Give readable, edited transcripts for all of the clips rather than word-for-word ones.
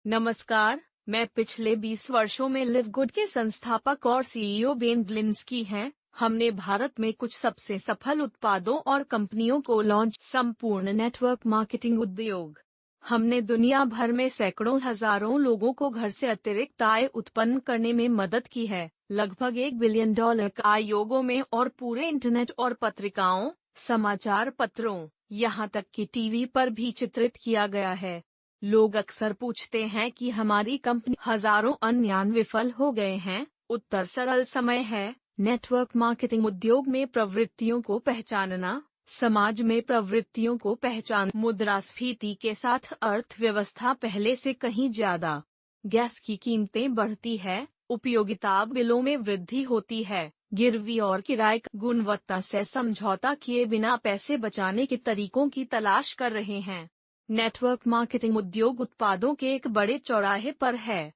नमस्कार। मैं पिछले 20 वर्षों में लिवगुड के संस्थापक और सीईओ बेन ग्लिंस्की हैं। हमने भारत में कुछ सबसे सफल उत्पादों और कंपनियों को लॉन्च संपूर्ण नेटवर्क मार्केटिंग उद्योग। हमने दुनिया भर में सैकड़ों हजारों लोगों को घर से अतिरिक्त आय उत्पन्न करने में मदद की है, लगभग $1 बिलियन का आयोगों में और पूरे इंटरनेट और पत्रिकाओं, समाचार पत्रों, यहाँ तक कि टीवी पर भी चित्रित किया गया है। लोग अक्सर पूछते हैं कि हमारी कंपनी हजारों अन्य विफल हो गए हैं। उत्तर सरल समय है, नेटवर्क मार्केटिंग उद्योग में प्रवृत्तियों को पहचानना, समाज में प्रवृत्तियों को पहचान। मुद्रास्फीति के साथ अर्थव्यवस्था पहले से कहीं ज्यादा। गैस की कीमतें बढ़ती है, उपयोगिता बिलों में वृद्धि होती है, गिरवी और किराए की गुणवत्ता से समझौता किए बिना पैसे बचाने के तरीकों की तलाश कर रहे हैं। नेटवर्क मार्केटिंग उद्योग उत्पादों के एक बड़े चौराहे पर है।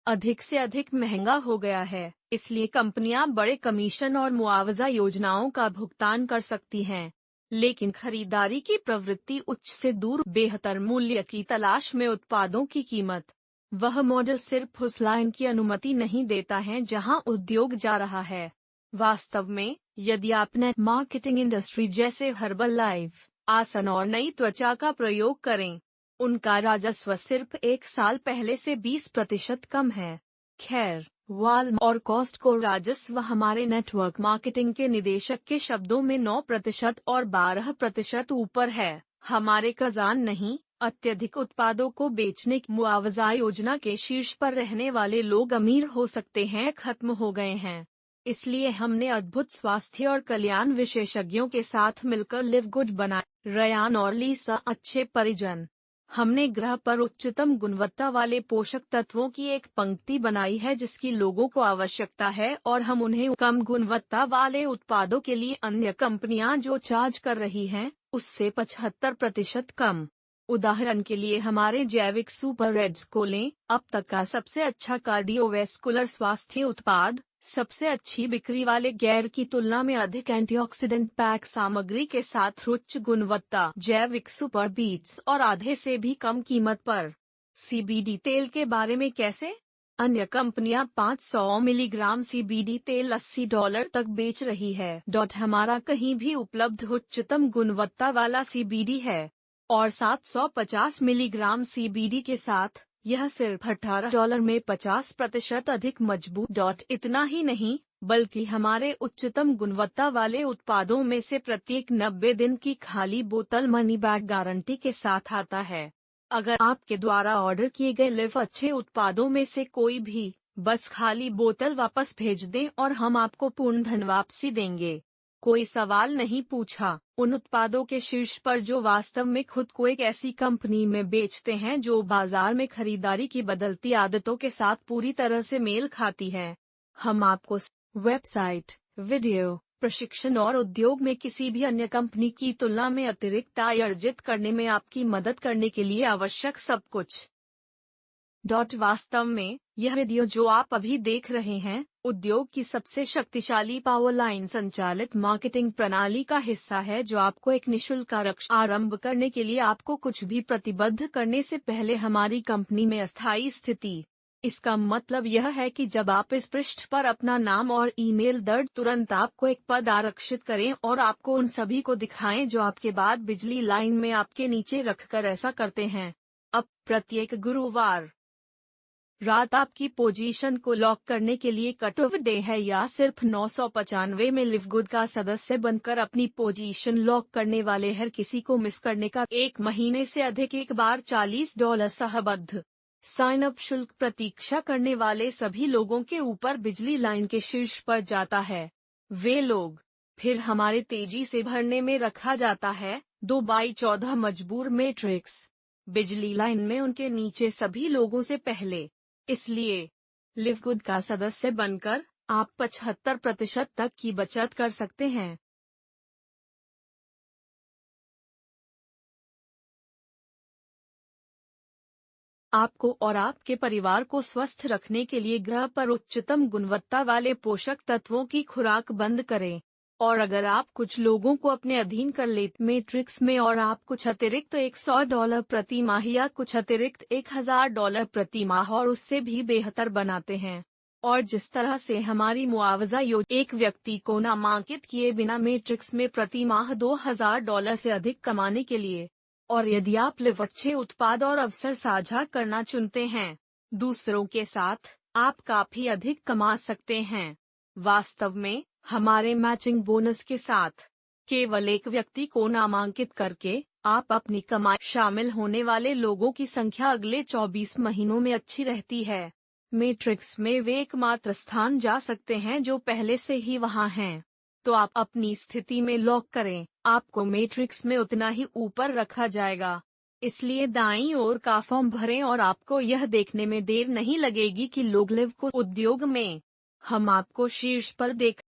अधिक से अधिक महंगा हो गया है, इसलिए कंपनियां बड़े कमीशन और मुआवजा योजनाओं का भुगतान कर सकती हैं। लेकिन खरीदारी की प्रवृत्ति उच्च से दूर, बेहतर मूल्य की तलाश में उत्पादों की कीमत। वह मॉडल सिर्फ उस लाइन की अनुमति नहीं देता है जहां उद्योग जा रहा है। वास्तव में, यदि आप नेट मार्केटिंग इंडस्ट्री जैसे हर्बल लाइफ, आसन और नई त्वचा का प्रयोग करें, उनका राजस्व सिर्फ एक साल पहले से 20% कम है। खैर, वाल्म और कॉस्टको राजस्व हमारे नेटवर्क मार्केटिंग के निदेशक के शब्दों में 9% और 12% ऊपर है। हमारे खजान नहीं, अत्यधिक उत्पादों को बेचने की मुआवजा योजना के शीर्ष पर रहने वाले लोग अमीर हो सकते हैं, खत्म हो गए हैं। इसलिए हमने अद्भुत स्वास्थ्य और कल्याण विशेषज्ञों के साथ मिलकर लिवगुड बनाया। रयान और लीसा अच्छे परिजन। हमने ग्रह पर उच्चतम गुणवत्ता वाले पोषक तत्वों की एक पंक्ति बनाई है जिसकी लोगों को आवश्यकता है, और हम उन्हें कम गुणवत्ता वाले उत्पादों के लिए अन्य कंपनियां जो चार्ज कर रही हैं, उससे 75% कम। उदाहरण के लिए हमारे जैविक सुपर रेड्स को लें, अब तक का सबसे अच्छा कार्डियोवैस्कुलर स्वास्थ्य उत्पाद, सबसे अच्छी बिक्री वाले गैर की तुलना में अधिक एंटीऑक्सीडेंट पैक सामग्री के साथ उच्च गुणवत्ता जैविक सुपर बीट्स और आधे से भी कम कीमत पर। सीबीडी तेल के बारे में कैसे? अन्य कंपनियां 500 मिलीग्राम सीबीडी तेल $80 तक बेच रही है। हमारा कहीं भी उपलब्ध उच्चतम गुणवत्ता वाला सीबीडी है, और 750 मिलीग्राम सीबीडी के साथ यह सिर्फ $18 में 50% अधिक मजबूत। इतना ही नहीं, बल्कि हमारे उच्चतम गुणवत्ता वाले उत्पादों में से प्रत्येक 90 दिन की खाली बोतल मनी बैक गारंटी के साथ आता है। अगर आपके द्वारा ऑर्डर किए गए लिव अच्छे उत्पादों में से कोई भी, बस खाली बोतल वापस भेज दें और हम आपको पूर्ण धन वापसी देंगे। कोई सवाल नहीं पूछा। उन उत्पादों के शीर्ष पर जो वास्तव में खुद को एक ऐसी कंपनी में बेचते हैं जो बाजार में खरीदारी की बदलती आदतों के साथ पूरी तरह से मेल खाती है। हम आपको वेबसाइट, वीडियो, प्रशिक्षण और उद्योग में किसी भी अन्य कंपनी की तुलना में अतिरिक्त आय अर्जित करने में आपकी मदद करने के लिए आवश्यक सब कुछ। वास्तव में, यह वीडियो जो आप अभी देख रहे हैं, उद्योग की सबसे शक्तिशाली पावर लाइन संचालित मार्केटिंग प्रणाली का हिस्सा है जो आपको एक निःशुल्क आरक्षण आरंभ करने के लिए आपको कुछ भी प्रतिबद्ध करने से पहले हमारी कंपनी में अस्थायी स्थिति। इसका मतलब यह है कि जब आप इस पृष्ठ पर अपना नाम और ईमेल दर्ज, तुरंत आपको एक पद आरक्षित करें और आपको उन सभी को दिखाएं जो आपके बाद बिजली लाइन में आपके नीचे रखकर ऐसा करते हैं। अब प्रत्येक गुरुवार रात आपकी पोजीशन को लॉक करने के लिए कट ऑफ डे है, या सिर्फ 995 में लिवगुड का सदस्य बनकर अपनी पोजीशन लॉक करने वाले हर किसी को मिस करने का 1 महीने से अधिक एक बार $40 सहबद्ध साइन अप शुल्क प्रतीक्षा करने वाले सभी लोगों के ऊपर बिजली लाइन के शीर्ष पर जाता है। वे लोग फिर हमारे तेजी से भरने में रखा जाता है 2x14 मजबूर मैट्रिक्स बिजली लाइन में उनके नीचे सभी लोगों से पहले। इसलिए लिवगुड का सदस्य बनकर आप 75% तक की बचत कर सकते हैं। आपको और आपके परिवार को स्वस्थ रखने के लिए ग्रह पर उच्चतम गुणवत्ता वाले पोषक तत्वों की खुराक बंद करें। और अगर आप कुछ लोगों को अपने अधीन कर लेते मैट्रिक्स में और आप कुछ अतिरिक्त $100 प्रति माह या कुछ अतिरिक्त $1000 प्रति माह और उससे भी बेहतर बनाते हैं, और जिस तरह से हमारी मुआवजा योजना एक व्यक्ति को नामांकित किए बिना मैट्रिक्स में प्रति माह $2000 से अधिक कमाने के लिए, और यदि आप लिव अच्छे उत्पाद और अवसर साझा करना चुनते हैं दूसरों के साथ, आप काफी अधिक कमा सकते हैं। वास्तव में हमारे मैचिंग बोनस के साथ केवल एक व्यक्ति को नामांकित करके आप अपनी कमाई शामिल होने वाले लोगों की संख्या अगले 24 महीनों में अच्छी रहती है। मैट्रिक्स में वे एकमात्र स्थान जा सकते हैं जो पहले से ही वहां हैं। तो आप अपनी स्थिति में लॉक करें, आपको मैट्रिक्स में उतना ही ऊपर रखा जाएगा। इसलिए दाईं ओर का फॉर्म भरें और आपको यह देखने में देर नहीं लगेगी कि लोग लिव को उद्योग में हम आपको शीर्ष पर देख